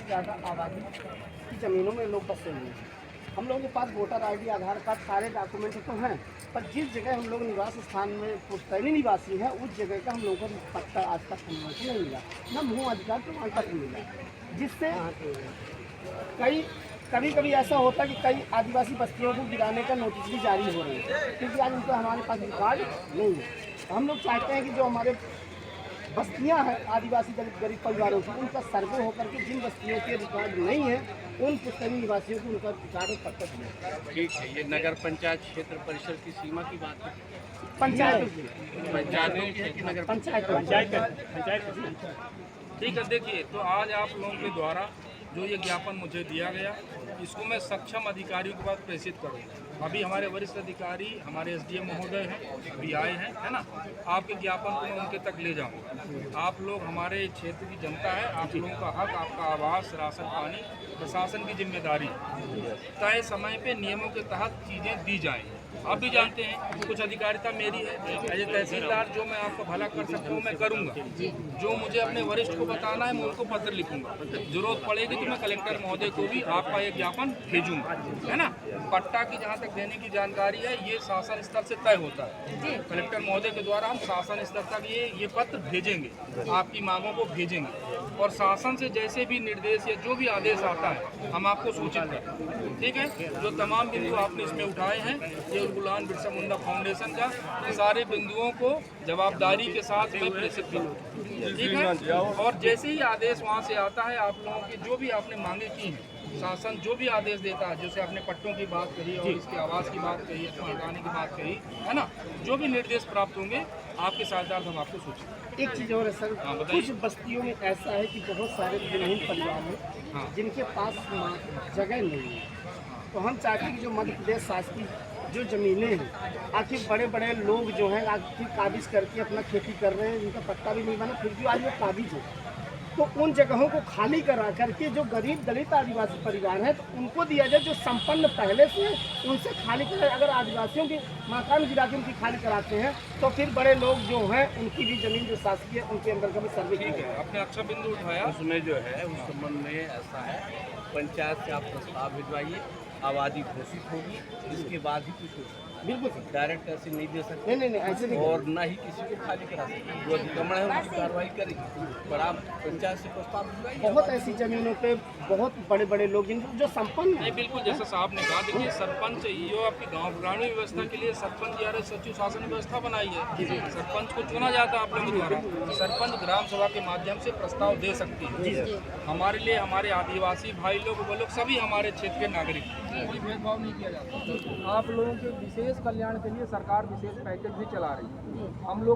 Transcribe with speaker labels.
Speaker 1: ज़्यादा आबादी की ज़मीनों में लोग बसे हुए हैं। हम लोगों के पास वोटर आईडी, आधार कार्ड, सारे डॉक्यूमेंट तो हैं, पर जिस जगह हम लोग निवास स्थान में पुश्तैनी निवासी हैं, उस जगह का हम लोगों को पत्ता आज तक हम लोगों को नहीं मिला, न भू अधिकार प्रमाण पत्र मिला, जिससे कभी कभी ऐसा होता है कि कई आदिवासी बस्तियों को गिराने का नोटिस भी जारी हो रहे हैं, क्योंकि आज उनका हमारे पास रिकॉर्ड नहीं है। तो हम लोग चाहते हैं कि जो हमारे बस्तियां हैं आदिवासी दलित गरीब परिवारों की, उनका सर्वे होकर के जिन बस्तियों के रिकॉर्ड नहीं है उन पुश्तैनी निवासियों को उनका रिकॉर्ड और पत्ता मिले।
Speaker 2: ठीक है, ये नगर पंचायत क्षेत्र परिषद की सीमा की बात है।
Speaker 1: पंचायत
Speaker 2: पंचायतों की है कि नगर
Speaker 1: पंचायत
Speaker 3: ठीक है। देखिए, तो आज आप लोगों के द्वारा जो ये ज्ञापन मुझे दिया गया, इसको मैं सक्षम अधिकारियों के पास प्रेषित करूँगा। अभी हमारे वरिष्ठ अधिकारी, हमारे एसडीएम महोदय हैं, अभी आए हैं, है ना। आपके ज्ञापन को मैं उनके तक ले जाऊँगा। आप लोग हमारे क्षेत्र की जनता है, आप लोगों का हक, आपका आवास, राशन पानी प्रशासन की जिम्मेदारी, तय समय पे नियमों के तहत चीज़ें दी जाएँ। आप भी जानते हैं कुछ अधिकारिता मेरी है, एज ए तहसीलदार जो मैं आपका भला कर सकता हूँ मैं करूँगा। जो मुझे अपने वरिष्ठ को बताना है मैं उनको पत्र लिखूंगा, जरूरत पड़ेगी तो मैं कलेक्टर महोदय को भी आपका एक ज्ञापन भेजूंगा, है ना। पट्टा की जहाँ तक देने की जानकारी है, ये शासन स्तर से तय होता है। कलेक्टर महोदय के द्वारा हम शासन स्तर तक ये पत्र भेजेंगे, आपकी मांगों को भेजेंगे, और शासन से जैसे भी निर्देश या जो भी आदेश आता है हम आपको सूचित करें। ठीक है, जो तमाम बिंदु आपने इसमें उठाए हैं, ये भगवान बिरसा मुंडा फाउंडेशन का, सारे बिंदुओं को जवाबदारी के साथ मैं प्रेषित करूँ। ठीक है, और जैसे ही आदेश वहाँ से आता है, आप लोगों की जो भी आपने मांगे की हैं, शासन जो भी आदेश देता है, जैसे आपने पट्टों की बात कही और इसके आवास की बात कही, इसको हटाने की बात कही, है ना, जो भी निर्देश प्राप्त होंगे आपके साझेदार हम आपको सूचित।
Speaker 1: एक चीज़ और है सर, कुछ बस्तियों में ऐसा है कि बहुत सारे विहीन परिवार हैं जिनके पास जगह नहीं है। तो हम चाहते हैं कि जो मध्य प्रदेश शासकीय जो ज़मीनें हैं, आखिर बड़े बड़े लोग जो हैं आखिर काबिज करके अपना खेती कर रहे हैं, जिनका पट्टा भी नहीं बना, फिर भी आज वो काबिज है, तो उन जगहों को खाली करा करके जो गरीब दलित आदिवासी परिवार हैं तो उनको दिया जाए, जो संपन्न पहले से उनसे खाली कराए। अगर आदिवासियों की मकान गिरा के उनकी खाली कराते हैं तो फिर बड़े लोग जो हैं उनकी भी ज़मीन जो शासकीय है उनके अंदर का भी सर्वे किया जाए।
Speaker 3: आपने अच्छा बिंदु उठाया।
Speaker 2: उसमें जो है उस संबंध में ऐसा है, पंचायत से आप प्रस्ताव भिजवाइए, आबादी घोषित होगी, इसके बाद ही कुछ हो सकता है।
Speaker 1: बिल्कुल
Speaker 2: डायरेक्ट ऐसे नहीं दे सकते,
Speaker 1: नहीं ऐसे नहीं,
Speaker 2: और ना ही किसी को खाली करा सकते। जो अतिक्रमण है उनकी कार्रवाई करेगी, पर आप पंचायत से प्रस्ताव भिजवाइए।
Speaker 1: बहुत ऐसी ज़मीनों पे बहुत बड़े बड़े लोग जो संपन्न
Speaker 3: नहीं, बिल्कुल जैसा साहब ने कहा, देखिए सरपंच जो आपकी गांव ग्रामीण व्यवस्था के लिए सरपंच या सचिव शासन व्यवस्था बनाई है, सरपंच को चुना जाता है आप लोगों द्वारा। सरपंच ग्राम सभा के माध्यम से प्रस्ताव दे सकती है। हमारे लिए हमारे आदिवासी भाई लोग, वो लोग सभी हमारे क्षेत्र के नागरिक, कोई भेदभाव नहीं किया जाता। आप लोगों के विशेष कल्याण के लिए सरकार विशेष पैकेज भी चला रही है। हम लोग